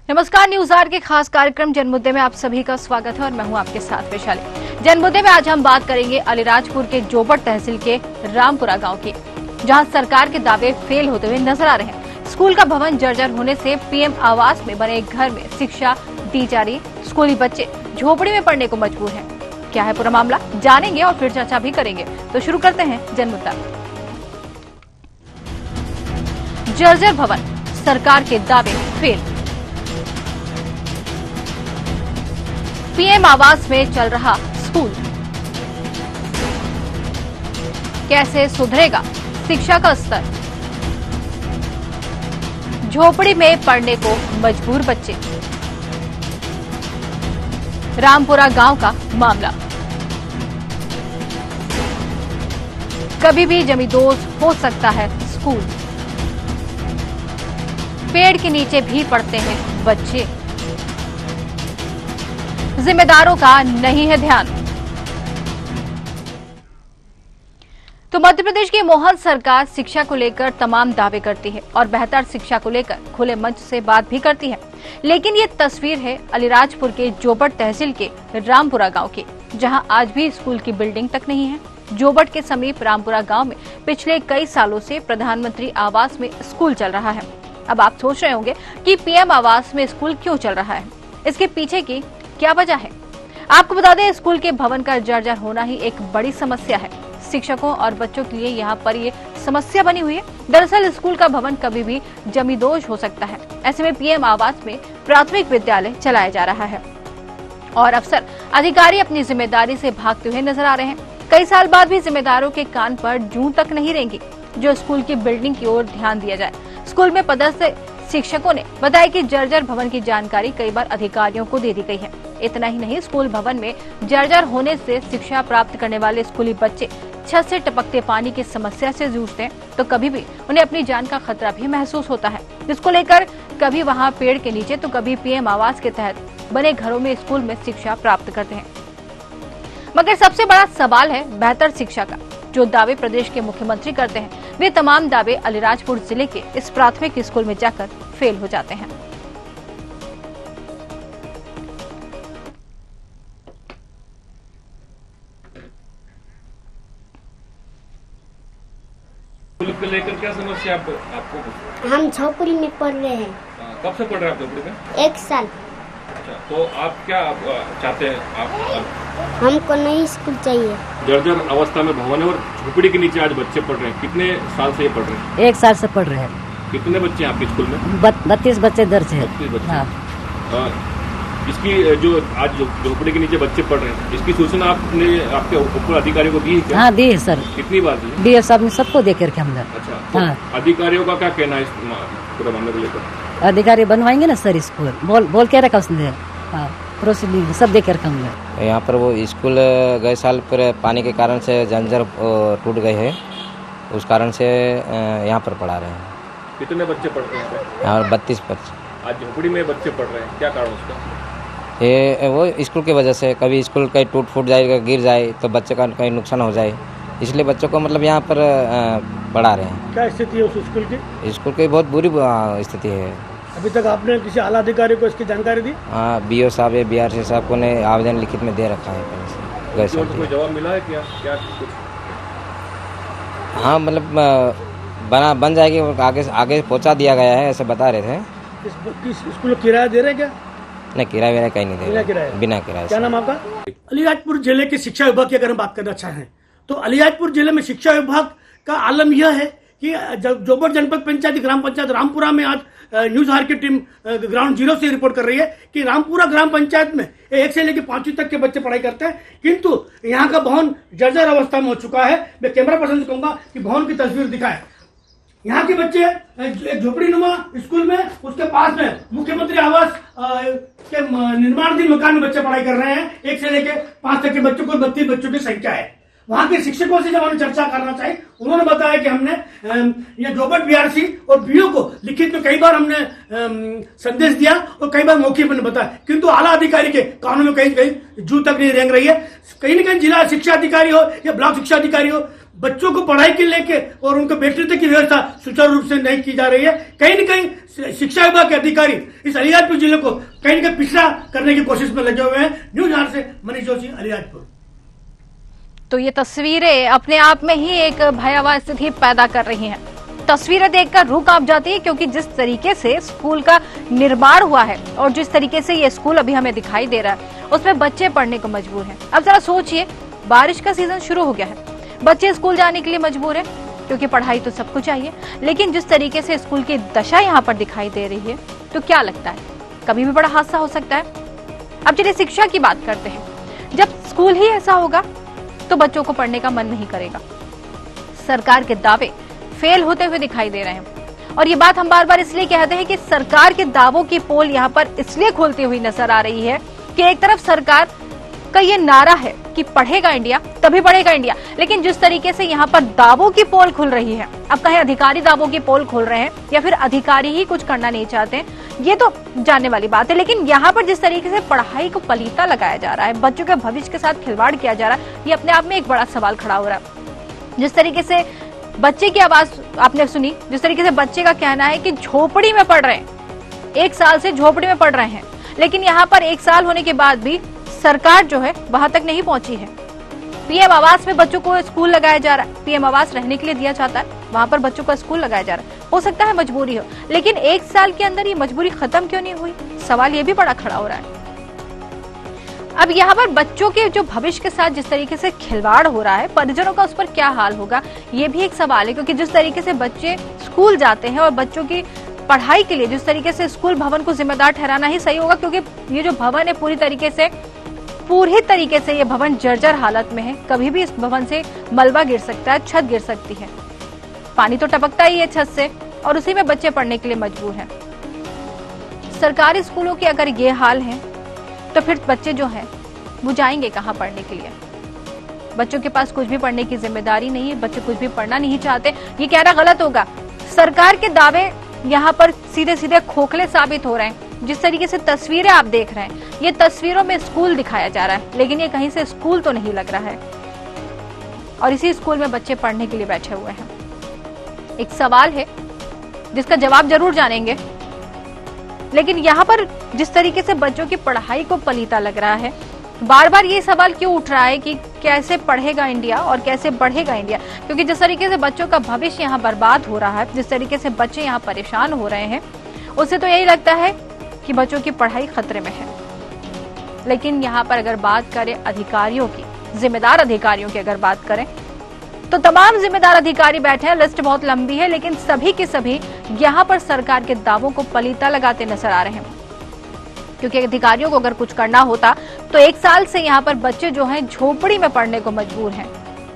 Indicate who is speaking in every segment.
Speaker 1: नमस्कार, news are के खास कार्यक्रम जनमुद्दे में आप सभी का स्वागत है और मैं हूं आपके साथ वैशाली। जनमुद्दे में आज हम बात करेंगे अलीराजपुर के जोबट तहसील के रामपुरा गांव की, जहां सरकार के दावे फेल होते हुए नजर आ रहे हैं। स्कूल का भवन जर्जर होने से पीएम आवास में बने एक घर में शिक्षा दी जा रही, स्कूली बच्चे झोपड़ी में पढ़ने को मजबूर हैं। क्या है पूरा मामला, जानेंगे और फिर चर्चा भी करेंगे। तो शुरू करते हैं जनमुद्दा। जर्जर भवन, सरकार के दावे फेल। पीएम आवास में चल रहा स्कूल, कैसे सुधरेगा शिक्षा का स्तर? झोपड़ी में पढ़ने को मजबूर बच्चे। रामपुरा गांव का मामला, कभी भी जमींदोज हो सकता है स्कूल। पेड़ के नीचे भी पढ़ते हैं बच्चे, जिम्मेदारों का नहीं है ध्यान। तो मध्य प्रदेश की मोहन सरकार शिक्षा को लेकर तमाम दावे करती है और बेहतर शिक्षा को लेकर खुले मंच से बात भी करती है, लेकिन ये तस्वीर है अलीराजपुर के जोबट तहसील के रामपुरा गांव की, जहां आज भी स्कूल की बिल्डिंग तक नहीं है। जोबट के समीप रामपुरा गांव में पिछले कई सालों से प्रधानमंत्री आवास में स्कूल चल रहा है। अब आप सोच रहे होंगे कि पीएम आवास में स्कूल क्यों चल रहा है, इसके पीछे की क्या वजह है? आपको बता दें, स्कूल के भवन का जर्जर होना ही एक बड़ी समस्या है। शिक्षकों और बच्चों के लिए यहाँ पर ये समस्या बनी हुई है। दरअसल स्कूल का भवन कभी भी जमींदोज हो सकता है। ऐसे में पीएम आवास में प्राथमिक विद्यालय चलाया जा रहा है और अफसर अधिकारी अपनी जिम्मेदारी से भागते हुए नजर आ रहे हैं। कई साल बाद भी जिम्मेदारों के कान पर जूं तक नहीं रेंगी जो स्कूल की बिल्डिंग की ओर ध्यान दिया जाए। स्कूल में पदस्थ शिक्षकों ने बताया कि जर्जर भवन की जानकारी कई बार अधिकारियों को दे दी गई है। इतना ही नहीं, स्कूल भवन में जर्जर होने से शिक्षा प्राप्त करने वाले स्कूली बच्चे छत से टपकते पानी की समस्या से जूझते हैं, तो कभी भी उन्हें अपनी जान का खतरा भी महसूस होता है, जिसको लेकर कभी वहां पेड़ के नीचे तो कभी पीएम आवास के तहत बने घरों में स्कूल में शिक्षा प्राप्त करते हैं। मगर सबसे बड़ा सवाल है बेहतर शिक्षा का। जो दावे प्रदेश के मुख्यमंत्री करते हैं, वे तमाम दावे अलीराजपुर जिले के इस प्राथमिक स्कूल में जाकर फेल हो जाते हैं।
Speaker 2: स्कूल को लेकर क्या समस्या आपको?
Speaker 3: हम झोपड़ी में पढ़ रहे हैं।
Speaker 2: कब से पढ़ रहे हैं आप झोपड़ी में?
Speaker 3: 1 साल।
Speaker 2: अच्छा, तो आप क्या चाहते हैं? आप
Speaker 3: हमको नई स्कूल चाहिए।
Speaker 2: जर्जर अवस्था में भवन है और झोपड़ी के नीचे आज बच्चे पढ़ रहे हैं। कितने साल से ये पढ़ रहे हैं?
Speaker 4: 1 साल से पढ़ रहे हैं।
Speaker 2: कितने बच्चे हैं आपके स्कूल में?
Speaker 4: 32 बच्चे दर्ज है।
Speaker 2: 32 बच्चे।
Speaker 4: हाँ।
Speaker 2: इसकी जो आज झोपड़ी के नीचे बच्चे पढ़ रहे हैं, इसकी सूचना आपने आपके ऊपर अधिकारियों को दी है क्या?
Speaker 4: हाँ, दी है सर।
Speaker 2: कितनी बार दी?
Speaker 4: डी साहब ने सबको दे करके हमने।
Speaker 2: अच्छा, तो
Speaker 4: हाँ।
Speaker 2: अधिकारियों का क्या कहना है इस पूरा मामले को लेकर?
Speaker 4: अधिकारी बनवाएंगे ना सर स्कूल, बोल के रखा उसने। हाँ, प्रोसीडिंग सब दे करके हमने।
Speaker 5: यहाँ पर वो स्कूल गए साल पर पानी के कारण से जंजर टूट गए हैं, उस कारण से यहाँ पर पढ़ा रहे हैं।
Speaker 2: कितने बच्चे पढ़ रहे हैं
Speaker 5: यहाँ पर? 32 बच्चे।
Speaker 2: आज झोपड़ी में बच्चे पढ़ रहे हैं, क्या कारण उसका?
Speaker 5: ये वो स्कूल की वजह से, कभी स्कूल कहीं टूट फूट जाए, गिर जाए तो बच्चे का कहीं नुकसान हो जाए, इसलिए बच्चों को मतलब यहाँ पर पढ़ा रहे हैं।
Speaker 6: क्या स्थिति है उस स्कूल की?
Speaker 5: स्कूल की बहुत बुरी स्थिति है।
Speaker 6: अभी तक आपने किसी आला अधिकारी को इसकी जानकारी दी?
Speaker 5: हाँ, BO साहब या BRC साहब को ने आवेदन लिखित में दे रखा है गए साल।
Speaker 2: कोई जवाब मिला है क्या? क्या कुछ?
Speaker 5: हाँ, मतलब बन जाएगी, आगे पहुँचा दिया गया है, ऐसे बता रहे थे।
Speaker 6: इस स्कूल को किराया दे रहे क्या?
Speaker 5: नहीं, किराया कहीं नहीं दे
Speaker 6: बिना किराया?
Speaker 5: बिना किराया।
Speaker 6: क्या नाम आपका? अलीराजपुर जिले के शिक्षा विभाग की अगर हम बात करना चाहें तो अलीराजपुर जिले में शिक्षा विभाग का आलम यह है कि जोबट जनपद पंचायत ग्राम पंचायत रामपुरा में आज न्यूज आर की टीम ग्राउंड जीरो से रिपोर्ट कर रही है कि रामपुरा ग्राम पंचायत में 1 से लेकर 5वीं तक के बच्चे पढ़ाई करते हैं, किंतु यहाँ का भवन जर्जर अवस्था में हो चुका है। मैं कैमरा पर्सन से कहूंगा कि भवन की तस्वीर दिखाए। यहाँ के बच्चे एक झोपड़ी नुमा स्कूल में, उसके पास में मुख्यमंत्री आवास के निर्माणाधीन मकान में बच्चे पढ़ाई कर रहे हैं। 1 से लेकर 5 तक के बच्चों को 32 बच्चों की संख्या है। वहां के शिक्षकों से जब हमें चर्चा करना चाहिए, उन्होंने बताया कि हमने ये जोबट BRC और BO को लिखित में कई बार हमने संदेश दिया और कई बार मौके पर बताया, किंतु आला अधिकारी के कानों में कहीं कहीं जू तक नहीं रेंग रही है। कहीं न कहीं जिला शिक्षा अधिकारी हो या ब्लॉक शिक्षा अधिकारी हो, बच्चों को पढ़ाई के लेके और उनको बैठने तक की व्यवस्था सुचारू रूप से नहीं की जा रही है। कहीं न कहीं शिक्षा विभाग के अधिकारी इस अलीराजपुर जिले को कहीं न कहीं पिछड़ा करने की कोशिश में लगे हुए हैं। न्यूज़ आवर से मनीष जोशी, अलीराजपुर।
Speaker 1: तो ये तस्वीरें अपने आप में ही एक भयावह स्थिति पैदा कर रही हैं। तस्वीरें देखकर रूह कांप जाती है, क्योंकि जिस तरीके से स्कूल का निर्माण हुआ है और जिस तरीके से ये स्कूल अभी हमें दिखाई दे रहा है, उसमें बच्चे पढ़ने को मजबूर हैं। अब जरा सोचिए, बारिश का सीजन शुरू हो गया है, बच्चे स्कूल जाने के लिए मजबूर हैं, क्योंकि पढ़ाई तो सबको चाहिए। लेकिन जिस तरीके से स्कूल की दशा यहाँ पर दिखाई दे रही है, तो क्या लगता है कभी भी बड़ा हादसा हो सकता है। अब चलिए शिक्षा की बात करते हैं। जब स्कूल ही ऐसा होगा तो बच्चों को पढ़ने का मन नहीं करेगा। सरकार के दावे फेल होते हुए दिखाई दे रहे हैं, और ये बात हम बार बार इसलिए कहते हैं कि सरकार के दावों की पोल यहाँ पर इसलिए खोलती हुई नजर आ रही है कि एक तरफ सरकार का ये नारा है कि पढ़ेगा इंडिया तभी बढ़ेगा इंडिया, लेकिन जिस तरीके से यहाँ पर दावों की पोल खुल रही है, अब कहीं अधिकारी दावों की पोल खोल रहे हैं या फिर अधिकारी ही कुछ करना नहीं चाहते, ये तो जानने वाली बात है। लेकिन यहाँ पर जिस तरीके से पढ़ाई को पलीता लगाया जा रहा है, बच्चों के भविष्य के साथ खिलवाड़ किया जा रहा है, ये अपने आप में एक बड़ा सवाल खड़ा हो रहा है। जिस तरीके से बच्चे की आवाज आपने सुनी, जिस तरीके से बच्चे का कहना है कि झोपड़ी में पढ़ रहे हैं, 1 साल से झोपड़ी में पढ़ रहे हैं, लेकिन यहाँ पर 1 साल होने के बाद भी सरकार जो है वहां तक नहीं पहुंची है। पीएम आवास में बच्चों को स्कूल लगाया जा रहा है, पीएम आवास रहने के लिए दिया जाता है, वहां पर बच्चों को स्कूल लगाया जा रहा है। हो सकता है मजबूरी हो, लेकिन 1 साल के अंदर ये मजबूरी खत्म क्यों नहीं हुई, सवाल ये भी बड़ा खड़ा हो रहा है। अब यहाँ पर बच्चों के जो भविष्य के साथ जिस तरीके से खिलवाड़ हो रहा है, परिजनों का उस पर क्या हाल होगा, ये भी एक सवाल है। क्योंकि जिस तरीके से बच्चे स्कूल जाते हैं और बच्चों की पढ़ाई के लिए जिस तरीके से स्कूल भवन को जिम्मेदार ठहराना ही सही होगा, क्योंकि ये जो भवन है पूरी तरीके से ये भवन जर्जर हालत में है। कभी भी इस भवन से मलबा गिर सकता है, छत गिर सकती है, पानी तो टपकता ही है छत से, और उसी में बच्चे पढ़ने के लिए मजबूर हैं। सरकारी स्कूलों के अगर ये हाल है तो फिर बच्चे जो हैं वो जाएंगे कहाँ पढ़ने के लिए। बच्चों के पास कुछ भी पढ़ने की जिम्मेदारी नहीं है, बच्चे कुछ भी पढ़ना नहीं चाहते, ये कहना गलत होगा। सरकार के दावे यहाँ पर सीधे सीधे खोखले साबित हो रहे हैं। जिस तरीके से तस्वीरें आप देख रहे हैं, ये तस्वीरों में स्कूल दिखाया जा रहा है, लेकिन ये कहीं से स्कूल तो नहीं लग रहा है, और इसी स्कूल में बच्चे पढ़ने के लिए बैठे हुए हैं। एक सवाल है जिसका जवाब जरूर जानेंगे, लेकिन यहाँ पर जिस तरीके से बच्चों की पढ़ाई को पलीता लग रहा है, बार बार ये सवाल क्यों उठ रहा है कि कैसे पढ़ेगा इंडिया और कैसे बढ़ेगा इंडिया। क्योंकि जिस तरीके से बच्चों का भविष्य यहाँ बर्बाद हो रहा है, जिस तरीके से बच्चे यहाँ परेशान हो रहे हैं, उससे तो यही लगता है कि बच्चों की पढ़ाई खतरे में है। लेकिन यहाँ पर अगर बात करें अधिकारियों की, जिम्मेदार अधिकारियों की अगर बात करें, तो तमाम जिम्मेदार अधिकारी बैठे हैं, लिस्ट बहुत लंबी है, लेकिन सभी के सभी यहाँ पर सरकार के दावों को पलीता लगाते नजर आ रहे हैं। क्योंकि अधिकारियों को अगर कुछ करना होता तो 1 साल से यहाँ पर बच्चे जो हैं झोपड़ी में पढ़ने को मजबूर हैं।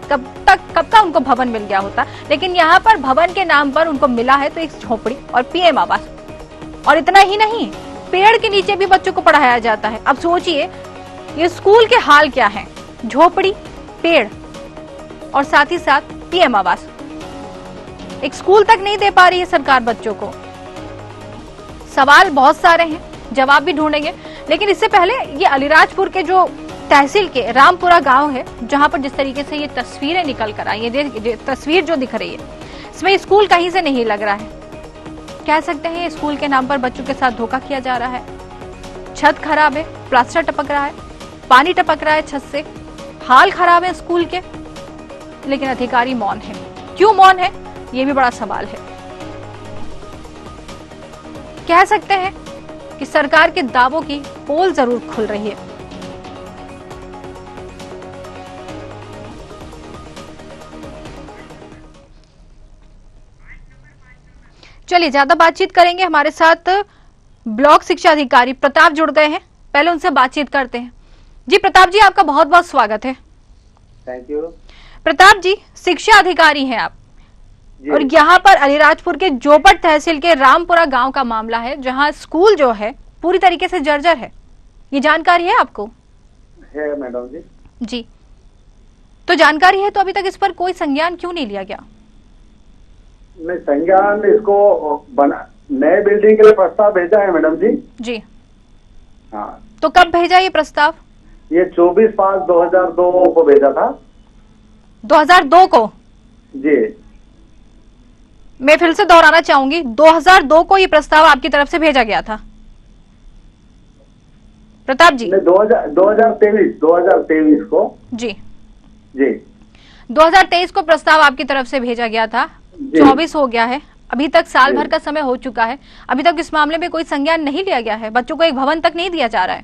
Speaker 1: कब तक उनको भवन मिल गया होता, लेकिन यहाँ पर भवन के नाम पर उनको मिला है तो एक झोपड़ी और पीएम आवास। और इतना ही नहीं, पेड़ के नीचे भी बच्चों को पढ़ाया जाता है। अब सोचिए ये स्कूल के हाल क्या हैं, झोपड़ी, पेड़ और साथ ही साथ पीएम आवास। एक स्कूल तक नहीं दे पा रही है सरकार बच्चों को। सवाल बहुत सारे हैं, जवाब भी ढूंढेंगे, लेकिन इससे पहले ये अलीराजपुर के जो तहसील के रामपुरा गांव है, जहां पर जिस तरीके से ये तस्वीरें निकल कर आई, ये तस्वीर जो दिख रही है, इसमें स्कूल कहीं से नहीं लग रहा है। कह सकते हैं स्कूल के नाम पर बच्चों के साथ धोखा किया जा रहा है। छत खराब है, प्लास्टर टपक रहा है, पानी टपक रहा है छत से, हाल खराब है स्कूल के, लेकिन अधिकारी मौन है। क्यों मौन है, ये भी बड़ा सवाल है। कह सकते हैं कि सरकार के दावों की पोल जरूर खुल रही है। चलिए ज्यादा बातचीत करेंगे, हमारे साथ ब्लॉक शिक्षा अधिकारी प्रताप जुड़ गए हैं, पहले उनसे बातचीत करते हैं। जी प्रताप जी, आपका बहुत बहुत स्वागत है।
Speaker 7: Thank you.
Speaker 1: प्रताप जी शिक्षा अधिकारी हैं आप, और यहाँ पर अलीराजपुर के जोपट तहसील के रामपुरा गांव का मामला है, जहां स्कूल जो है पूरी तरीके से जर्जर है। ये जानकारी है आपको?
Speaker 7: है मैडम जी।
Speaker 1: जी, तो जानकारी है, तो अभी तक इस पर कोई संज्ञान क्यों नहीं लिया गया?
Speaker 7: नहीं, संज्ञान इसको बना, नए बिल्डिंग के लिए प्रस्ताव भेजा है मैडम जी।
Speaker 1: जी
Speaker 7: हाँ।
Speaker 1: तो कब भेजा ये प्रस्ताव?
Speaker 7: ये 24/5/2002 को भेजा था।
Speaker 1: 2002 को?
Speaker 7: जी
Speaker 1: मैं फिर से दोहराना चाहूंगी, 2002 को ये प्रस्ताव आपकी तरफ से भेजा गया था प्रताप जी?
Speaker 7: 2023 को।
Speaker 1: जी
Speaker 7: जी
Speaker 1: 2023 को प्रस्ताव आपकी तरफ से भेजा गया था, 24 हो गया है, अभी तक साल भर का समय हो चुका है, अभी तक इस मामले में कोई संज्ञान नहीं लिया गया है, बच्चों को एक भवन तक नहीं दिया जा रहा है।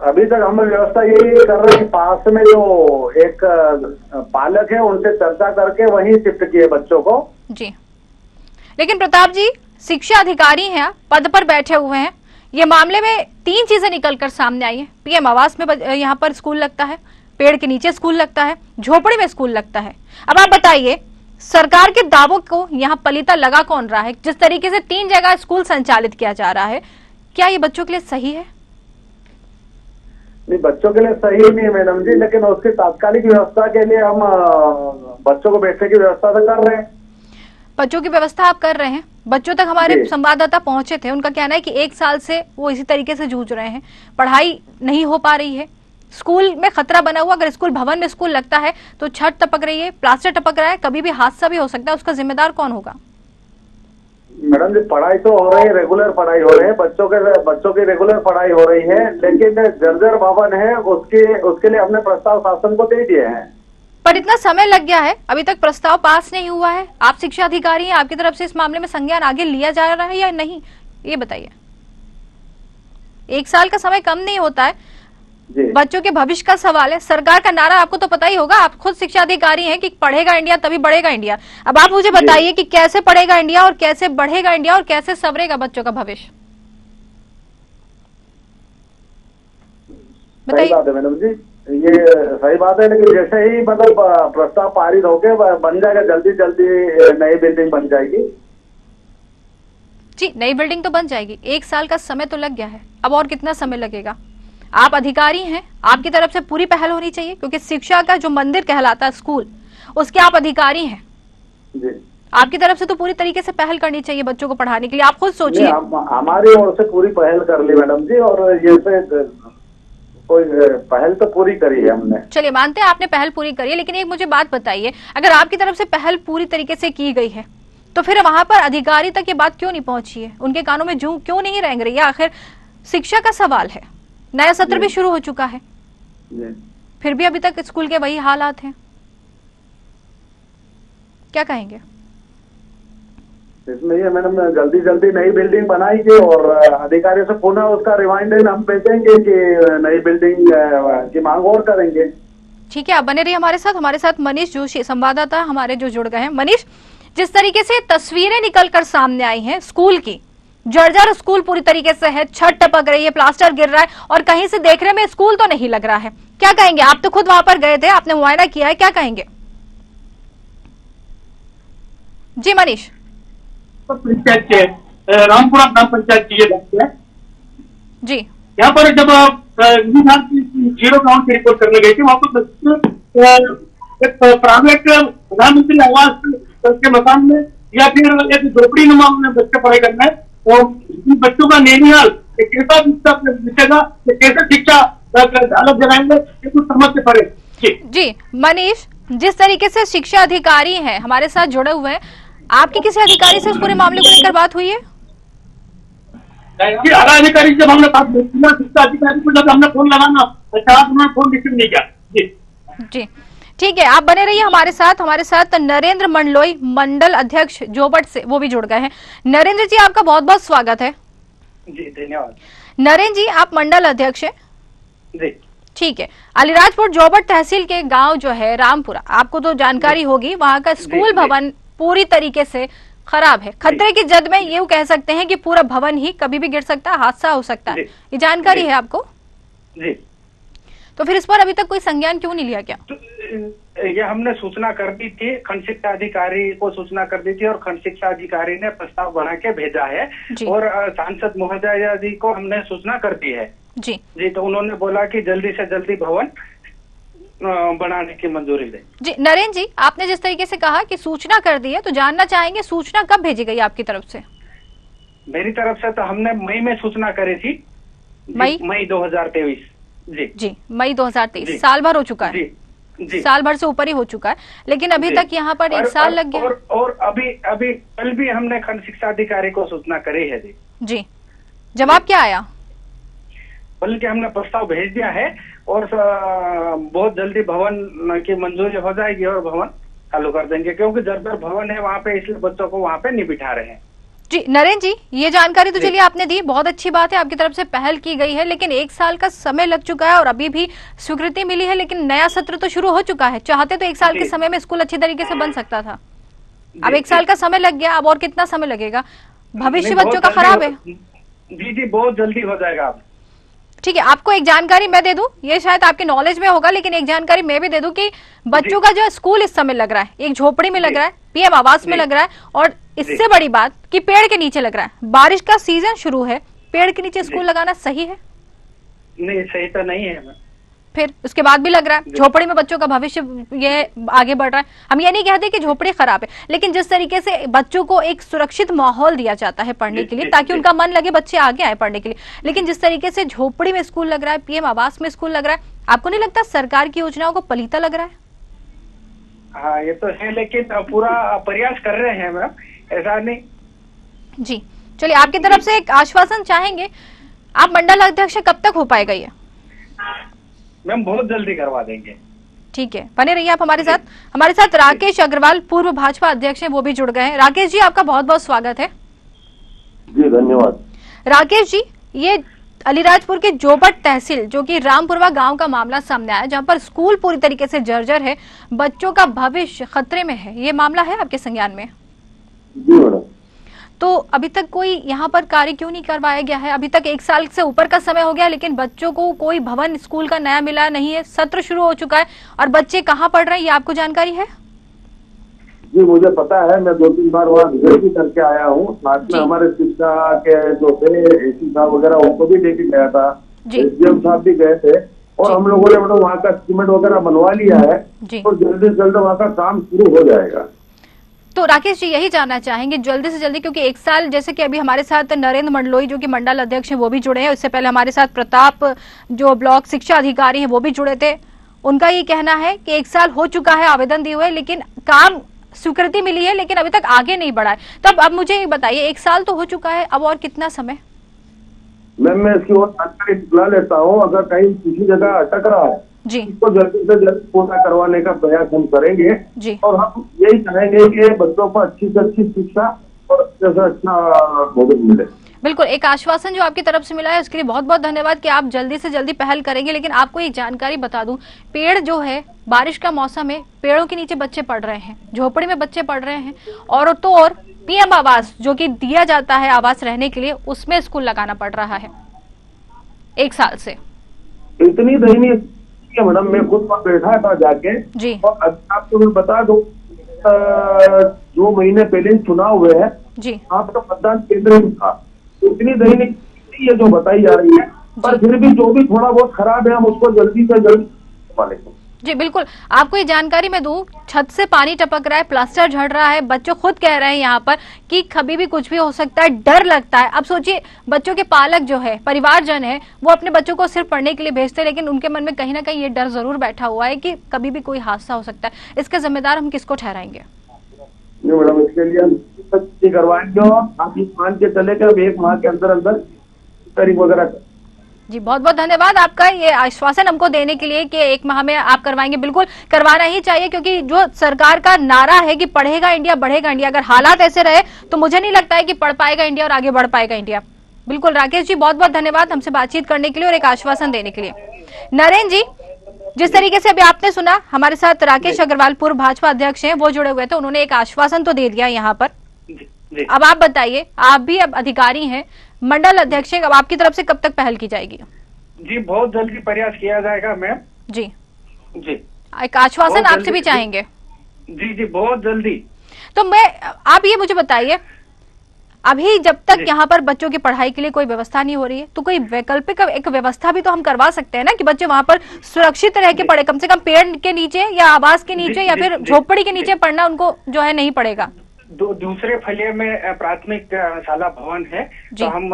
Speaker 7: अभी तक हम व्यवस्था यही कर रहे हैं, पास में जो एक पालक है उनसे चर्चा करके वहीं शिफ्ट किए बच्चों को।
Speaker 1: जी लेकिन प्रताप जी, शिक्षा अधिकारी हैं, पद पर बैठे हुए हैं, ये मामले में 3 चीजें निकलकर सामने आई हैं। पीएम आवास में यहाँ पर स्कूल लगता है, पेड़ के नीचे स्कूल लगता है, झोपड़ी में स्कूल लगता है। अब आप बताइए, सरकार के दावों को यहाँ पलीता लगा कौन रहा है? जिस तरीके से 3 जगह स्कूल संचालित किया जा रहा है, क्या ये बच्चों के लिए सही है?
Speaker 7: नहीं, बच्चों के लिए सही नहीं है मैडम जी, लेकिन उसकी तात्कालिक व्यवस्था के लिए हम बच्चों को बैठने की व्यवस्था तो कर रहे हैं।
Speaker 1: बच्चों की व्यवस्था आप कर रहे हैं? बच्चों तक हमारे संवाददाता पहुंचे थे, उनका कहना है कि 1 साल से वो इसी तरीके से जूझ रहे हैं, पढ़ाई नहीं हो पा रही है, स्कूल में खतरा बना हुआ, अगर स्कूल भवन में स्कूल लगता है तो छत टपक रही है, प्लास्टर टपक रहा है, कभी भी हादसा भी हो सकता है, उसका जिम्मेदार कौन होगा?
Speaker 7: मैडम जी, पढ़ाई तो हो रही है, रेगुलर पढ़ाई हो रही है, बच्चों की रेगुलर पढ़ाई हो रही है, लेकिन जर्जर भवन है, उसके लिए हमने प्रस्ताव शासन को दे दिए हैं।
Speaker 1: पर इतना समय लग गया है, अभी तक प्रस्ताव पास नहीं हुआ है। आप शिक्षा अधिकारी हैं, आपकी तरफ से इस मामले में संज्ञान आगे लिया जा रहा है या नहीं, ये बताइए। 1 साल का समय कम नहीं होता है, बच्चों के भविष्य का सवाल है। सरकार का नारा आपको तो पता ही होगा, आप खुद शिक्षा अधिकारी हैं, कि पढ़ेगा इंडिया तभी बढ़ेगा इंडिया। अब आप मुझे बताइए कि कैसे पढ़ेगा इंडिया और कैसे बढ़ेगा इंडिया और कैसे संवरेगा बच्चों का भविष्य,
Speaker 7: सही बात है मैडम जी, ये सही बात है, लेकिन जैसे ही मतलब प्रस्ताव पारित होके बन जाएगा, जल्दी जल्दी नई बिल्डिंग बन जाएगी।
Speaker 1: जी, नई बिल्डिंग तो बन जाएगी, 1 साल का समय तो लग गया है, अब और कितना समय लगेगा? आप अधिकारी हैं, आपकी तरफ से पूरी पहल होनी चाहिए, क्योंकि शिक्षा का जो मंदिर कहलाता है स्कूल, उसके आप अधिकारी हैं
Speaker 7: जी।
Speaker 1: आपकी तरफ से तो पूरी तरीके से पहल करनी चाहिए बच्चों को पढ़ाने के लिए। आप खुद सोचिए।
Speaker 7: हमारी ओर से पूरी पहल कर ली मैडम जी, और ये कोई पहल तो पूरी करी है हमने।
Speaker 1: चलिए, मानते हैं आपने पहल पूरी करी है, लेकिन एक मुझे बात बताइए, अगर आपकी तरफ से पहल पूरी तरीके से की गई है तो फिर वहां पर अधिकारी तक ये बात क्यों नहीं पहुंची है, उनके कानों में जूं क्यों नहीं रेंग रही है? आखिर शिक्षा का सवाल है, नया सत्र भी शुरू हो चुका है, फिर भी अभी तक स्कूल के वही हालात हैं, क्या कहेंगे?
Speaker 7: इसमें ये मैडम जल्दी जल्दी नई बिल्डिंग बनाएंगे और अधिकारियों से पुनः उसका रिमाइंडर हम भेजेंगे कि नई बिल्डिंग की मांग और करेंगे।
Speaker 1: ठीक है, आप बने रहिए हमारे साथ मनीष जोशी संवाददाता हमारे जो जुड़ गए हैं। मनीष, जिस तरीके से तस्वीरें निकलकर सामने आई हैं स्कूल की, जर्जर स्कूल पूरी तरीके से है, छत टपक रही है, प्लास्टर गिर रहा है और कहीं से देखने में स्कूल तो नहीं लग रहा है, क्या कहेंगे? आप तो खुद वहां पर गए थे, आपने मुआयना किया है, क्या कहेंगे? जी मनीष।
Speaker 8: पंचायत के रामपुरा ग्राम पंचायत की ये बात है
Speaker 1: जी।
Speaker 8: यहाँ पर जब जीरो ग्राउंड की रिपोर्ट करने गई थी, वहाँ पर एक प्राइवेट प्रधानमंत्री आवास के मकान में या फिर एक झोपड़ी नुमा में बच्चे पढ़ाई करना है, और बच्चों का नैनीहाल कैसा शिक्षा मिलेगा, कैसे शिक्षा अलग जगाएंगे, ये कुछ समझ से पड़े।
Speaker 1: जी मनीष, जिस तरीके से शिक्षा अधिकारी हैं हमारे साथ जुड़े हुए हैं, आपकी किसी अधिकारी से इस पूरे मामले को लेकर बात हुई है?
Speaker 8: आला अधिकारी जब हमने बात शिक्षा अधिकारी को जब हमने फोन लगाना, उन्होंने फोन रिसीव नहीं किया।
Speaker 1: जी ठीक है, आप बने रहिए हमारे साथ नरेंद्र मंडलोई, मंडल अध्यक्ष जोबट से, वो भी जुड़ गए हैं। नरेंद्र जी, आपका बहुत बहुत स्वागत है।
Speaker 8: जी धन्यवाद।
Speaker 1: नरेंद्र जी, आप मंडल अध्यक्ष हैं?
Speaker 8: जी
Speaker 1: ठीक है। अलीराजपुर जोबट तहसील के गांव जो है रामपुरा, आपको तो जानकारी होगी, वहां का स्कूल भवन पूरी तरीके से खराब है, खतरे की जद में ये कह सकते हैं कि पूरा भवन ही कभी भी गिर सकता है, हादसा हो सकता है, ये जानकारी है आपको?
Speaker 8: जी।
Speaker 1: तो फिर इस पर अभी तक कोई संज्ञान क्यों नहीं लिया गया?
Speaker 8: तो ये हमने सूचना कर दी थी, खंड शिक्षा अधिकारी को सूचना कर दी थी, और खंड शिक्षा अधिकारी ने प्रस्ताव बना के भेजा है, और सांसद महोदया जी को हमने सूचना कर दी है। जी, तो उन्होंने बोला कि जल्दी से जल्दी भवन बनाने की मंजूरी दे। जी
Speaker 1: नरेंद्र जी, आपने जिस तरीके से कहा कि सूचना कर दी है, तो जानना चाहेंगे सूचना कब भेजी गई आपकी तरफ से?
Speaker 8: मेरी तरफ से तो हमने मई में सूचना करी थी, मई 2023। जी
Speaker 1: मई 2023, साल भर हो चुका है। साल भर से ऊपर ही हो चुका है, लेकिन अभी
Speaker 9: जी।
Speaker 1: तक यहाँ पर 1 साल लग गया।
Speaker 9: और अभी कल भी हमने खंड शिक्षा अधिकारी को सूचना करी है जी।
Speaker 1: जी, जवाब क्या आया?
Speaker 9: बल्कि हमने प्रस्ताव भेज दिया है और बहुत जल्दी भवन की मंजूरी हो जाएगी और भवन चालू कर देंगे, क्योंकि जर्जर भवन है वहाँ पे, इसलिए बच्चों को वहाँ पे नहीं बिठा रहे हैं।
Speaker 1: जी नरेंद्र जी, ये जानकारी तो चलिए आपने दी, बहुत अच्छी बात है, आपकी तरफ से पहल की गई है, लेकिन 1 साल का समय लग चुका है और अभी भी स्वीकृति मिली है, लेकिन नया सत्र तो शुरू हो चुका है। चाहते तो 1 साल के समय में स्कूल अच्छी तरीके से बन सकता था। अब 1 साल का समय लग गया, अब और कितना समय लगेगा? भविष्य बच्चों का खराब है।
Speaker 9: जी, बहुत जल्दी हो जाएगा। आप
Speaker 1: ठीक है, आपको एक जानकारी मैं दे दूं, ये शायद आपके नॉलेज में होगा, लेकिन एक जानकारी मैं भी दे दूं कि बच्चों का जो स्कूल इस समय लग रहा है, एक झोपड़ी में लग रहा है, पीएम आवास में लग रहा है, और इससे बड़ी बात कि पेड़ के नीचे लग रहा है। बारिश का सीजन शुरू है, पेड़ के नीचे स्कूल लगाना सही है?
Speaker 9: नहीं, सही तो नहीं है।
Speaker 1: फिर उसके बाद भी लग रहा है झोपड़ी में बच्चों का भविष्य ये आगे बढ़ रहा है। हम ये नहीं कहते कि झोपड़ी खराब है, लेकिन जिस तरीके से बच्चों को एक सुरक्षित माहौल दिया जाता है पढ़ने के लिए, ताकि उनका मन लगे, बच्चे आगे आए पढ़ने के लिए, लेकिन जिस तरीके से झोपड़ी में स्कूल लग रहा है, पीएम आवास में स्कूल लग रहा है, आपको नहीं लगता सरकार की योजनाओं को पलीता लग रहा है?
Speaker 9: हाँ, ये तो है, लेकिन पूरा प्रयास कर रहे हैं मैम, ऐसा नहीं।
Speaker 1: जी चलिए, आपकी तरफ से एक आश्वासन चाहेंगे, आप मंडल अध्यक्ष कब तक हो पाएगा ये?
Speaker 9: मैम बहुत जल्दी करवा देंगे।
Speaker 1: ठीक है, बने रहिए आप हमारे साथ। हमारे साथ राकेश अग्रवाल, पूर्व भाजपा अध्यक्ष हैं, वो भी जुड़ गए हैं। राकेश जी, आपका बहुत बहुत स्वागत है।
Speaker 7: जी धन्यवाद।
Speaker 1: राकेश जी, ये अलीराजपुर के जोबट तहसील, जो कि रामपुरवा गांव का मामला सामने आया, जहां पर स्कूल पूरी तरीके से जर्जर है, बच्चों का भविष्य खतरे में है, ये मामला है आपके संज्ञान में?
Speaker 7: जी मैडम।
Speaker 1: तो अभी तक कोई यहाँ पर कार्य क्यों नहीं करवाया गया है? अभी तक 1 साल से ऊपर का समय हो गया, लेकिन बच्चों को कोई भवन स्कूल का नया मिला नहीं है, सत्र शुरू हो चुका है और बच्चे कहाँ पढ़ रहे हैं, ये आपको जानकारी है?
Speaker 7: जी मुझे पता है, मैं 2-3 बार वहाँ विजिट भी करके आया हूँ। साथ में हमारे शिक्षा के जो थे एसी साहब वगैरह, उनको भी लेके गया था, एसडीएम साहब भी गए थे, और हम लोगों ने मतलब वहाँ का एस्टीमेट वगैरह बनवा लिया है, और जल्दी से जल्द वहाँ का काम शुरू हो जाएगा।
Speaker 1: तो राकेश जी, यही जानना चाहेंगे जल्दी से जल्दी, क्योंकि 1 साल, जैसे कि अभी हमारे साथ नरेंद्र मंडलोई जो कि मंडल अध्यक्ष हैं वो भी जुड़े हैं, उससे पहले हमारे साथ प्रताप जो ब्लॉक शिक्षा अधिकारी हैं वो भी जुड़े थे। उनका ये कहना है कि 1 साल हो चुका है आवेदन दिए हुए, लेकिन काम स्वीकृति मिली है, लेकिन अभी तक आगे नहीं बढ़ा है। तब अब मुझे ये बताइए, 1 साल तो हो चुका है, अब और कितना समय?
Speaker 7: मैम मैं इसकी और जानकारी निकला लेता हूँ, अगर कहीं किसी जगह अटक रहा है
Speaker 1: जी,
Speaker 7: इसको जल्दी से जल्दी पूरा करवाने का प्रयास हम करेंगे
Speaker 1: जी,
Speaker 7: और हम यही चाहेंगे कि बच्चों को अच्छी से अच्छी शिक्षा और अच्छे से अच्छा भोजन मिले।
Speaker 1: बिल्कुल, एक आश्वासन जो आपकी तरफ से मिला है उसके लिए बहुत बहुत धन्यवाद कि आप जल्दी से जल्दी पहल करेंगे। लेकिन आपको एक जानकारी बता दूं, पेड़ जो है, बारिश का मौसम है, पेड़ों के नीचे बच्चे पढ़ रहे हैं, झोपड़ी में बच्चे पढ़ रहे हैं, और तो और पीएम आवास जो कि दिया जाता है आवास रहने के लिए, उसमें स्कूल लगाना पड़ रहा है 1 साल से।
Speaker 7: इतनी दयनीय मैडम, मैं खुद वहाँ बैठा था जाके
Speaker 1: जी,
Speaker 7: और आपको मैं बता दूं, 2 महीने पहले चुनाव हुए हैं
Speaker 1: जी,
Speaker 7: वहाँ पर मतदान केंद्र ही था। इतनी दयनीय ये जो बताई जा रही है, पर फिर भी जो भी थोड़ा बहुत खराब है हम उसको जल्दी से जल्दी पालेंगे।
Speaker 1: जी बिल्कुल, आपको ये जानकारी मैं दूं, छत से पानी टपक रहा है, प्लास्टर झड़ रहा है, बच्चों खुद कह रहे हैं यहाँ पर कि कभी भी कुछ भी हो सकता है, डर लगता है। अब सोचिए, बच्चों के पालक जो है, परिवारजन है, वो अपने बच्चों को सिर्फ पढ़ने के लिए भेजते हैं, लेकिन उनके मन में कहीं ना कहीं ये डर जरूर बैठा हुआ है कि कभी भी कोई हादसा हो सकता है। इसका जिम्मेदार हम किसको ठहराएंगे?
Speaker 7: मैडम इसके लिए हम करवाएंगे और आप ये मान के चले कि 1 माह के अंदर अंदर करीब वगैरह।
Speaker 1: जी बहुत बहुत धन्यवाद आपका ये आश्वासन हमको देने के लिए कि 1 माह में आप करवाएंगे। बिल्कुल करवाना ही चाहिए, क्योंकि जो सरकार का नारा है कि पढ़ेगा इंडिया बढ़ेगा इंडिया, अगर हालात ऐसे रहे तो मुझे नहीं लगता है कि पढ़ पाएगा इंडिया और आगे बढ़ पाएगा इंडिया। बिल्कुल राकेश जी, बहुत बहुत धन्यवाद हमसे बातचीत करने के लिए और एक आश्वासन देने के लिए। नरेंद्र जी, जिस तरीके से अभी आपने सुना, हमारे साथ राकेश अग्रवाल पूर्व भाजपा अध्यक्ष हैं, वो जुड़े हुए थे, उन्होंने एक आश्वासन तो दे दिया यहाँ पर। अब आप बताइए, आप भी अब अधिकारी हैं, मंडल अध्यक्ष हैं, अब आपकी तरफ से कब तक पहल की जाएगी?
Speaker 9: जी बहुत जल्दी प्रयास किया जाएगा मैम।
Speaker 1: जी
Speaker 9: जी,
Speaker 1: एक आश्वासन आपसे भी चाहेंगे।
Speaker 9: जी जी बहुत जल्दी।
Speaker 1: तो आप ये मुझे बताइए, अभी जब तक यहाँ पर बच्चों की पढ़ाई के लिए कोई व्यवस्था नहीं हो रही है, तो कोई वैकल्पिक एक व्यवस्था भी तो हम करवा सकते हैं ना, कि बच्चे वहां पर सुरक्षित रह के पढ़े, कम से कम पेड़ के नीचे या आवास के नीचे या फिर झोपड़ी के नीचे पढ़ना उनको जो है नहीं पड़ेगा।
Speaker 9: दूसरे फलिये में प्राथमिक शाला भवन है, तो हम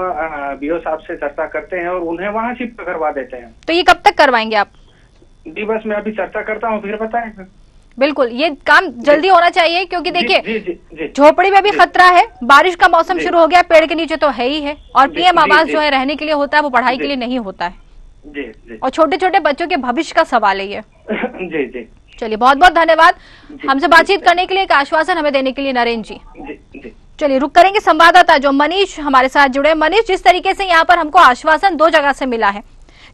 Speaker 9: बीओ साहब से चर्चा करते हैं और उन्हें वहाँ शिफ्ट करवा देते हैं।
Speaker 1: तो ये कब तक करवाएंगे आप?
Speaker 9: जी बस मैं अभी चर्चा करता हूँ, फिर बताएं।
Speaker 1: बिल्कुल, ये काम जल्दी होना चाहिए, क्योंकि देखिए
Speaker 9: जी, जी, जी, जी।
Speaker 1: झोपड़ी में भी खतरा है, बारिश का मौसम शुरू हो गया, पेड़ के नीचे तो है ही है, और पीएम आवास जो है रहने के लिए होता है, वो पढ़ाई के लिए नहीं होता है।
Speaker 9: जी जी।
Speaker 1: और छोटे छोटे बच्चों के भविष्य का सवाल है ये।
Speaker 9: जी जी।
Speaker 1: चलिए, बहुत बहुत धन्यवाद हमसे बातचीत करने के लिए, एक आश्वासन हमें देने के लिए नरेंद्र जी।
Speaker 9: जी जी।
Speaker 1: चलिए, रुक करेंगे संवाददाता जो मनीष हमारे साथ जुड़े। मनीष, जिस तरीके से यहाँ पर हमको आश्वासन दो जगह से मिला है,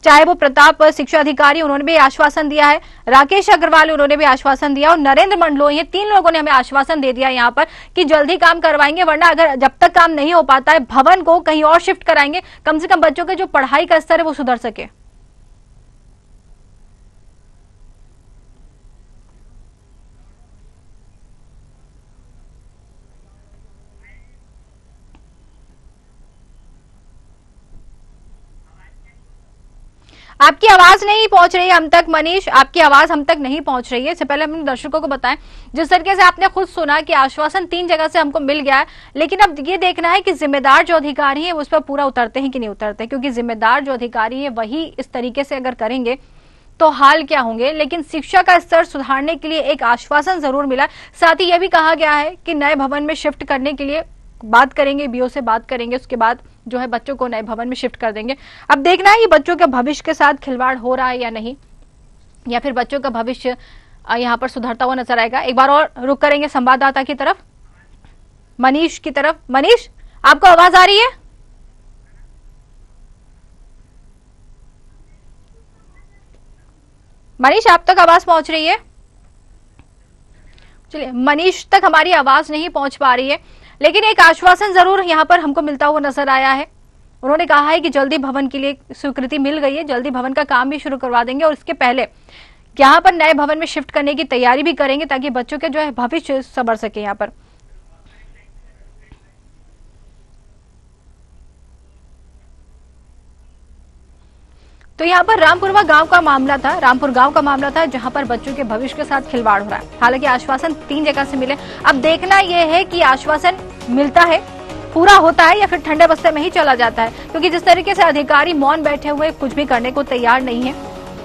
Speaker 1: चाहे वो प्रताप शिक्षा अधिकारी, उन्होंने भी आश्वासन दिया है, राकेश अग्रवाल उन्होंने भी आश्वासन दिया, और नरेंद्र मंडलो, ये तीन लोगों ने हमें आश्वासन दे दिया यहाँ पर कि जल्दी काम करवाएंगे, वरना अगर जब तक काम नहीं हो पाता है भवन को कहीं और शिफ्ट कराएंगे, कम से कम बच्चों के जो पढ़ाई का स्तर है वो सुधर सके। आपकी आवाज नहीं पहुंच रही है हम तक मनीष, आपकी आवाज हम तक नहीं पहुंच रही है। इससे पहले हम दर्शकों को बताएं, जिस तरीके से आपने खुद सुना कि आश्वासन तीन जगह से हमको मिल गया है, लेकिन अब ये देखना है कि जिम्मेदार जो अधिकारी है उस पर पूरा उतरते हैं कि नहीं उतरते, क्योंकि जिम्मेदार जो अधिकारी है वही इस तरीके से अगर करेंगे तो हाल क्या होंगे। लेकिन शिक्षा का स्तर सुधारने के लिए एक आश्वासन जरूर मिला। साथ ही यह भी कहा गया है कि नए भवन में शिफ्ट करने के लिए बात करेंगे, बीओ से बात करेंगे, उसके बाद जो है बच्चों को नए भवन में शिफ्ट कर देंगे। अब देखना है ये बच्चों के भविष्य के साथ खिलवाड़ हो रहा है या नहीं, या फिर बच्चों का भविष्य यहाँ पर सुधरता हुआ नजर आएगा। एक बार और रुक करेंगे संवाददाता की तरफ, मनीष की तरफ। मनीष, आपको आवाज आ रही है? मनीष, आप तक आवाज पहुंच रही है? चलिए, मनीष तक हमारी आवाज नहीं पहुंच पा रही है, लेकिन एक आश्वासन जरूर यहां पर हमको मिलता हुआ नजर आया है। उन्होंने कहा है कि जल्दी भवन के लिए स्वीकृति मिल गई है, जल्दी भवन का काम भी शुरू करवा देंगे, और इसके पहले यहाँ पर नए भवन में शिफ्ट करने की तैयारी भी करेंगे, ताकि बच्चों के जो है भविष्य संवर सके यहाँ पर। तो यहाँ पर रामपुरवा गांव का मामला था, रामपुर गांव का मामला था, जहां पर बच्चों के भविष्य के साथ खिलवाड़ हो रहा है। हालांकि आश्वासन तीन जगह से मिले, अब देखना यह है कि आश्वासन मिलता है, पूरा होता है, या फिर ठंडे बस्ते में ही चला जाता है। क्योंकि जिस तरीके से अधिकारी मौन बैठे हुए कुछ भी करने को तैयार नहीं है,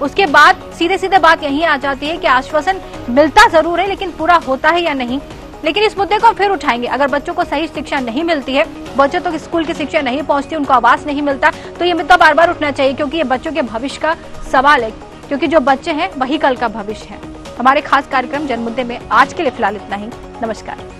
Speaker 1: उसके बाद सीधे सीधे बात यही आ जाती है कि आश्वासन मिलता जरूर है, लेकिन पूरा होता है या नहीं। लेकिन इस मुद्दे को फिर उठाएंगे, अगर बच्चों को सही शिक्षा नहीं मिलती है, बच्चों तक स्कूल की शिक्षा नहीं पहुंचती, उनको आवास नहीं मिलता, तो ये मुद्दा बार बार उठना चाहिए, क्योंकि ये बच्चों के भविष्य का सवाल है, क्योंकि जो बच्चे हैं वही कल का भविष्य है। हमारे खास कार्यक्रम जनमुद्दे में आज के लिए फिलहाल इतना ही। नमस्कार।